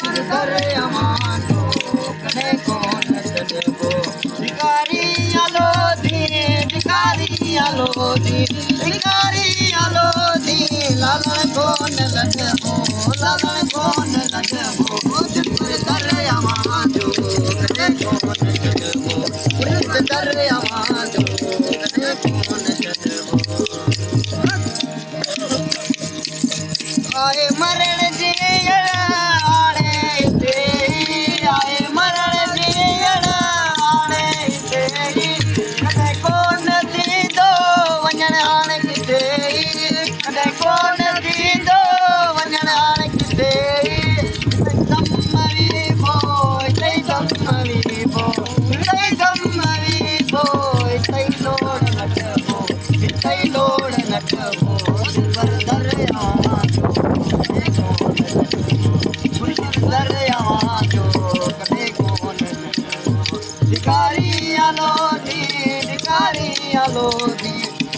करे अमानो कने कोन छॾबो भिखारी आलो दी लालण कोन लॻबो करे अमानो कने कोन छॾबो करे अमानो कने कोन छॾबो आए मरण जी आणे ते आए मरण जी आणे ते कॾहिं कोन थींदो वञण हाणे किथे कॾहिं कोन थींदो वञण हाणे किथे दम मरी पोइ दम मरी पोइ दम मरी पोइ लोड़ न कबो पर दरिया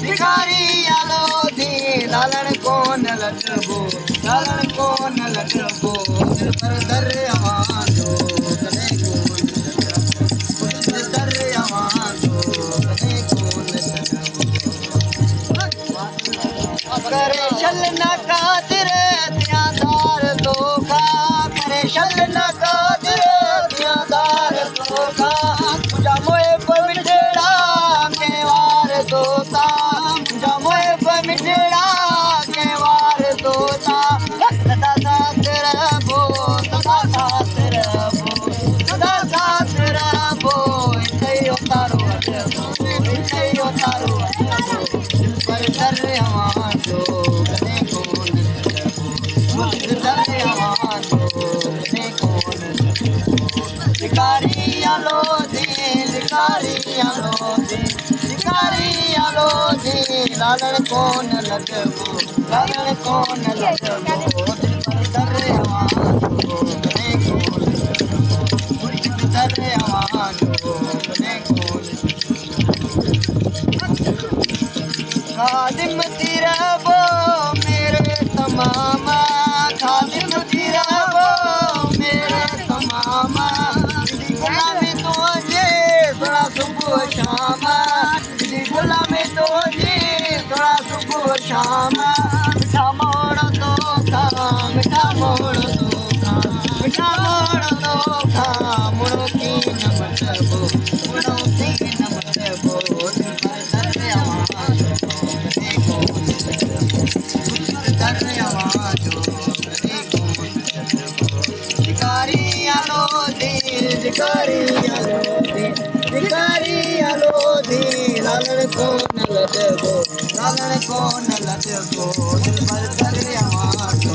भिखारी आलो दी लालण कोन लॻबो पर दरिया जो कॾहिं कोन दरिया जो कॾहिं कोन करे छल न कातिर दियादार तोखा करे छल न कातिर दियादार तोखा तुझा मोए पवित्रा के वार तोता तुझा मोए पवित्रा के वार तोता सदा साथ रहो इते तारो पर दरिया जो कॾहिं कोन भिखारी आलो दी लालण कोन लॻबो पर दरिया जो कॾहिं कोन दरिया जो कॾहिं कोन खादिम थी रहो मेरे तमाम खादिम थी रहो मेरे तमाम गुलामी तुझे थोड़ा सुबह शाम गुलामी तुझे थोड़ा सुबह शाम मिठा मोड़ दो खा मुड़ो की न मतबो भिखारी आलो दी लालण कोन लॻबो पर दरिया जो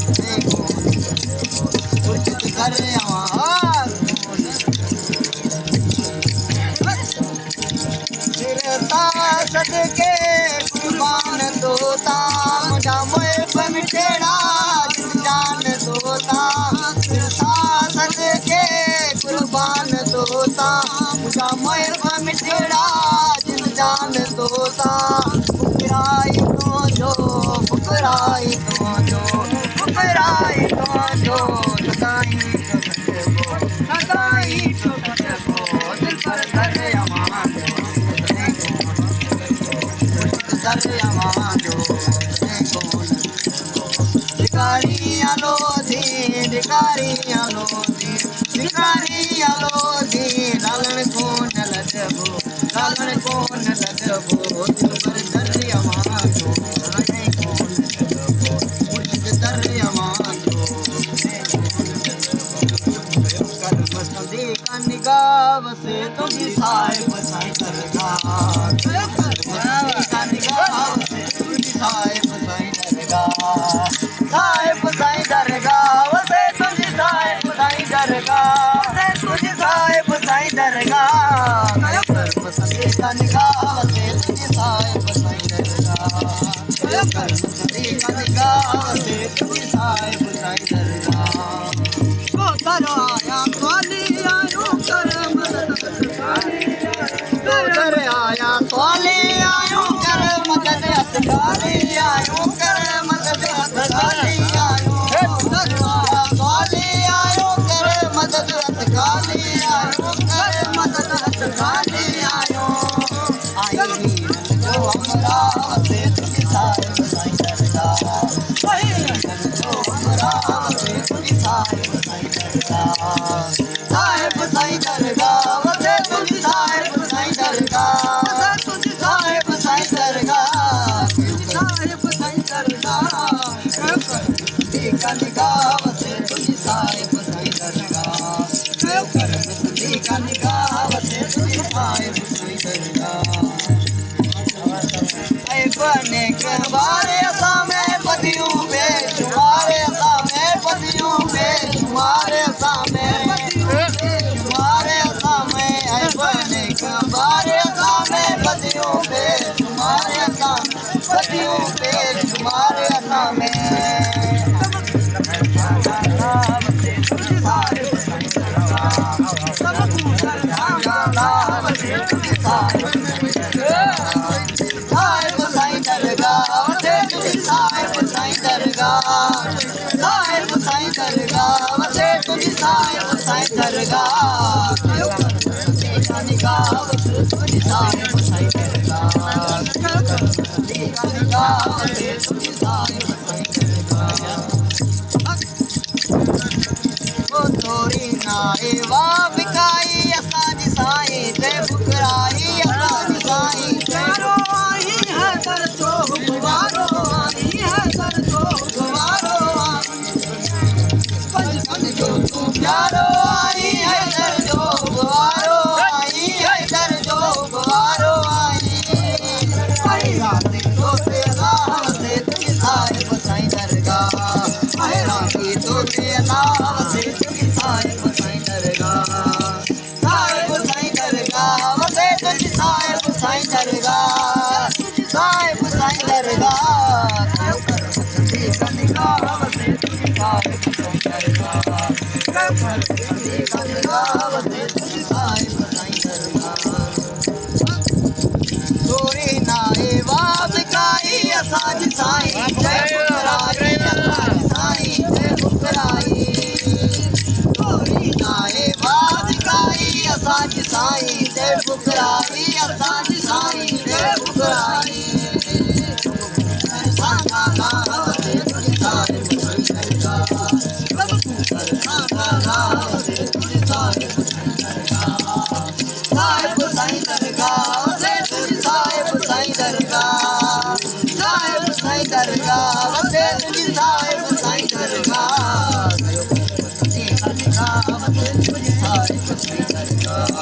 कॾहिं कोन दरिया सदके कुर्बान तोता मुझा मोए पवित्रा जान तोता सदके कुर्बान तोता मुझा मोए पवित्रा जान तोता फुकराई तो जो सदाई तो दिल पर दरिया भिखारी आलो दी लालण कोन लॻबो दिल पर दरिया जो कॾहिं कोन दरिया जो का निगाह से तुझी साहिब साईं दरगाह साहिब साईं दरगाह वसे तुझी साहिब साईं दरगाह सर्वसंदे का निगाह वसे तुझी साहिब साईं दरगाह सर्वसंदे का निगाह वसे तुझी साहिब साईं दरगाह को करो आया साहिब साईं दरगाह साहिब साईं दरगाह वसे तुझी साहिब साईं दरगाह वसे तुझी साहिब साईं दरगाह साहिब साईं दरगाह का निगाह वसे तुझी साहिब साईं दरगाह का निगाह वसे तुझी साहिब साईं दरगाह ऐ बने करवारे असा में बदियूं बेशुमार असा में बदियूं बेशुमार असा में बेशुमार असा में ऐ बने करवारे असा में बदियूं बेशुमार असा बदियूं बेशुमार असा में साहिब साईं दरगाह साहिब साईं दरगाह वसे तुझी साहिब साईं दरगाह का निगाह वसे तुझी साहिब साईं दरगाह का निगाह वसे तुझी साहिब साईं दरगाह ओ तोरी नाए वा बिकाई असांजी साईं ते फुकराई असांजी साईं चारो आई है दर तो हुकवारो प्यारो आई है दर जो गुवारो आई है दर जो गुवारो आई रात तो तेरा से तुझी साहिब साईं दरगाह आई रात तो तेरा से तुझी साहिब साईं दरगाह साहिब साईं दरगाह वसे तुझी साहिब साईं दरगाह साहिब साईं दरगाह का निगाह वसे तुझी साहिब साईं दरगाह तोरी नाए वा बिकाई असांजी साईं जय फुकराई असांजी साईं जय फुकराई तोरी नाए वा बिकाई असांजी साईं जय फुकराई असांजी साईं जय फुकराई साहिब साईं दरगाह वसे तुझी साहिब साईं दरगाह साहिब साईं दरगाह वसे तुझी साहिब साईं दरगाह का निगाह वसे तुझी साहिब साईं दरगाह